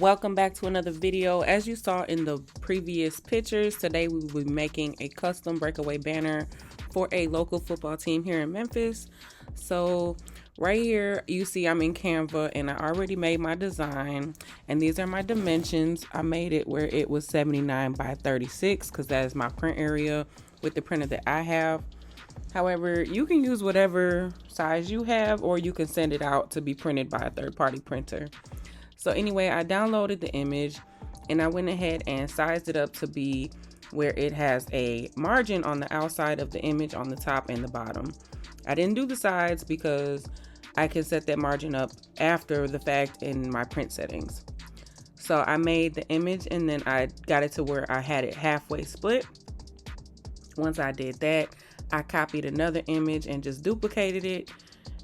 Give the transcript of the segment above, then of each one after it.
Welcome back to another video. As you saw in the previous pictures, today we will be making a custom breakaway banner for a local football team here in Memphis. So right here you see I'm in Canva and I already made my design, and these are my dimensions. I made it where it was 79 by 36 because that is my print area with the printer that I have. However, you can use whatever size you have, or you can send it out to be printed by a third-party printer. So anyway, I downloaded the image and I went ahead and sized it up to be where it has a margin on the outside of the image on the top and the bottom. I didn't do the sides because I can set that margin up after the fact in my print settings. So I made the image and then I got it to where I had it halfway split. Once I did that, I copied another image and just duplicated it.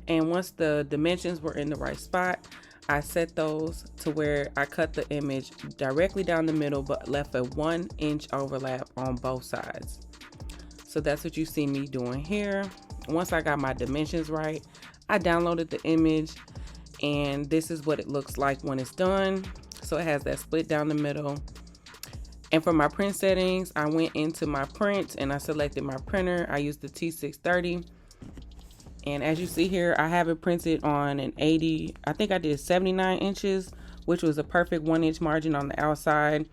And once the dimensions were in the right spot, I set those to where I cut the image directly down the middle but left a 1 inch overlap on both sides. So that's what you see me doing here. Once I got my dimensions right, I downloaded the image and this is what it looks like when it's done. So it has that split down the middle. And for my print settings, I went into my print and I selected my printer. I used the T-630. And as you see here, I have it printed on an 80, I think I did 79 inches, which was a perfect 1 inch margin on the outside.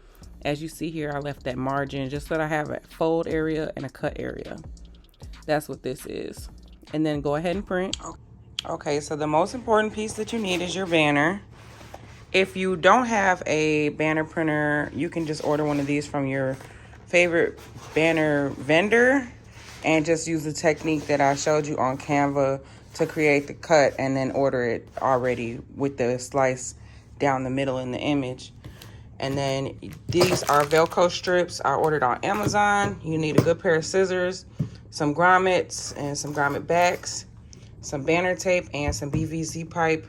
As you see here, I left that margin just so that I have a fold area and a cut area. That's what this is. And then go ahead and print. Okay, so the most important piece that you need is your banner. If you don't have a banner printer, you can just order one of these from your favorite banner vendor and just use the technique that I showed you on Canva to create the cut and then order it already with the slice down the middle in the image. And then these are Velcro strips I ordered on Amazon. You need a good pair of scissors, some grommets and some grommet backs, some banner tape, and some PVC pipe,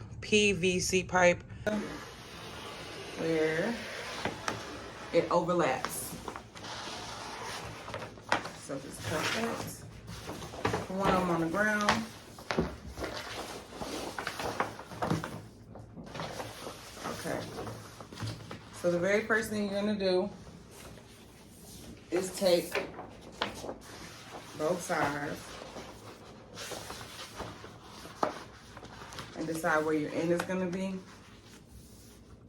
where it overlaps. So just cut that. One of them on the ground. Okay. So the very first thing you're gonna do is take both sides and decide where your end is gonna be,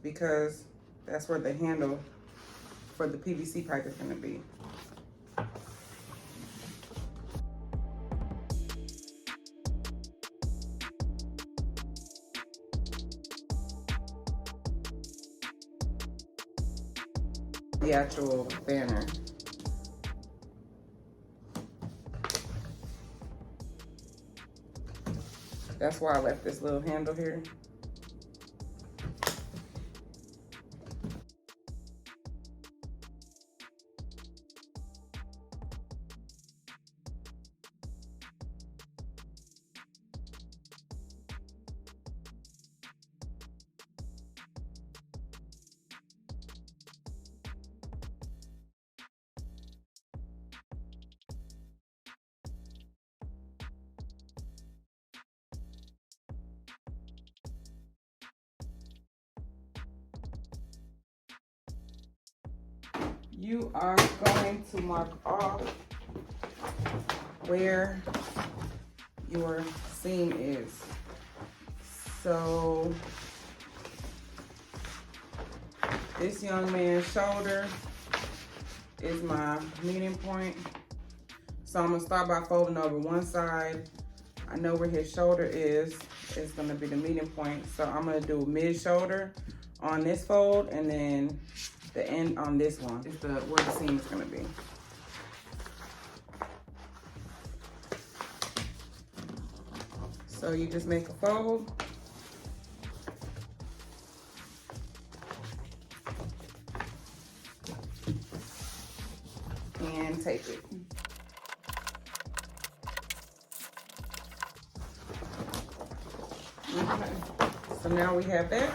because that's where the handle for the PVC pipe is gonna be. The actual banner. That's why I left this little handle here. You are going to mark off where your seam is. So this young man's shoulder is my meeting point. So I'm gonna start by folding over one side. I know where his shoulder is. It's gonna be the meeting point. So I'm gonna do mid-shoulder on this fold, and then the end on this one is where the seam is gonna be. So you just make a fold. And tape it. Okay, so now we have that.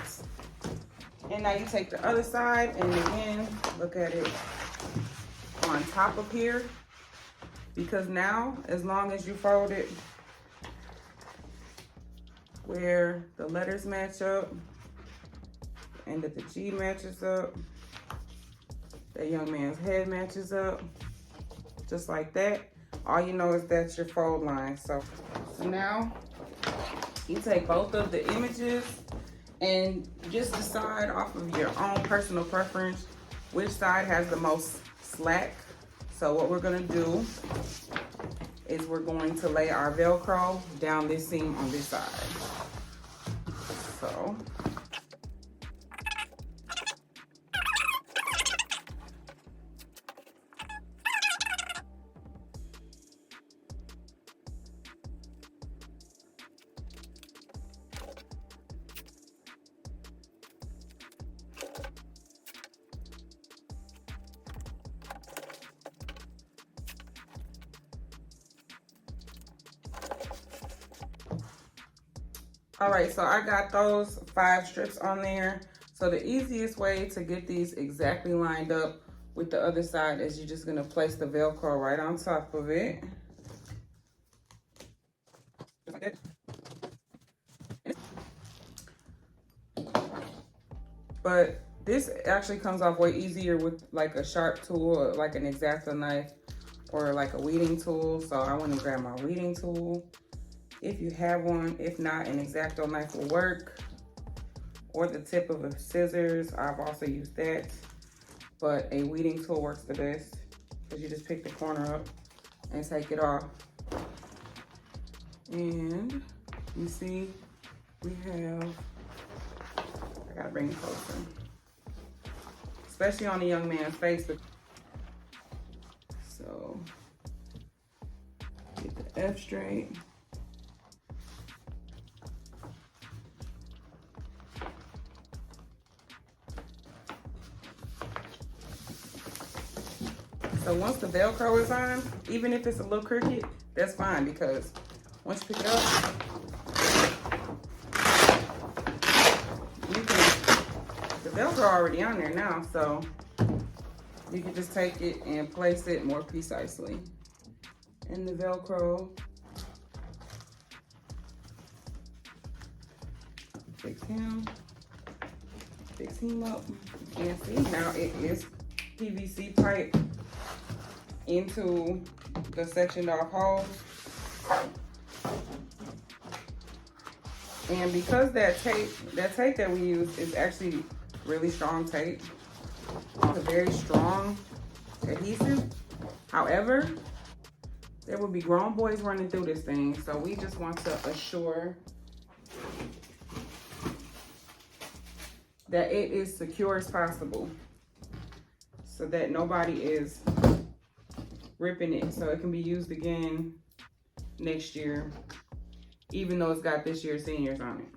And now you take the other side and again, look at it on top of here. Because now, as long as you fold it where the letters match up and that the G matches up. That young man's head matches up, just like that. All you know is that's your fold line. So now you take both of the images and just decide off of your own personal preference which side has the most slack. So what we're gonna do is we're going to lay our Velcro down this seam on this side. So all right, so I got those 5 strips on there. So the easiest way to get these exactly lined up with the other side is you're just gonna place the Velcro right on top of it. Just like that. But this actually comes off way easier with like a sharp tool, like an X-Acto knife or like a weeding tool. So I went and grabbed my weeding tool. If you have one, if not, an X-Acto knife will work, or the tip of a scissors. I've also used that, but a weeding tool works the best because you just pick the corner up and take it off. And you see, we have, I gotta bring it closer, especially on a young man's face. So get the F straight. So once the Velcro is on, even if it's a little crooked, that's fine, because once you pick it up, you can, the Velcro already on there now, so you can just take it and place it more precisely. And the Velcro, fix him up. You can see now it is PVC pipe into the sectioned off holes. And because that tape that we use is actually really strong tape, it's a very strong adhesive. However, there will be grown boys running through this thing, so we just want to assure that it is secure as possible so that nobody is ripping it, so it can be used again next year, even though it's got this year's seniors on it.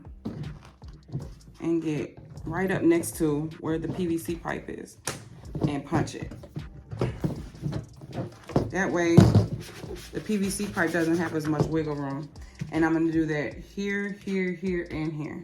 And get right up next to where the PVC pipe is and punch it. That way the PVC pipe doesn't have as much wiggle room. And I'm gonna do that here, here, here, and here.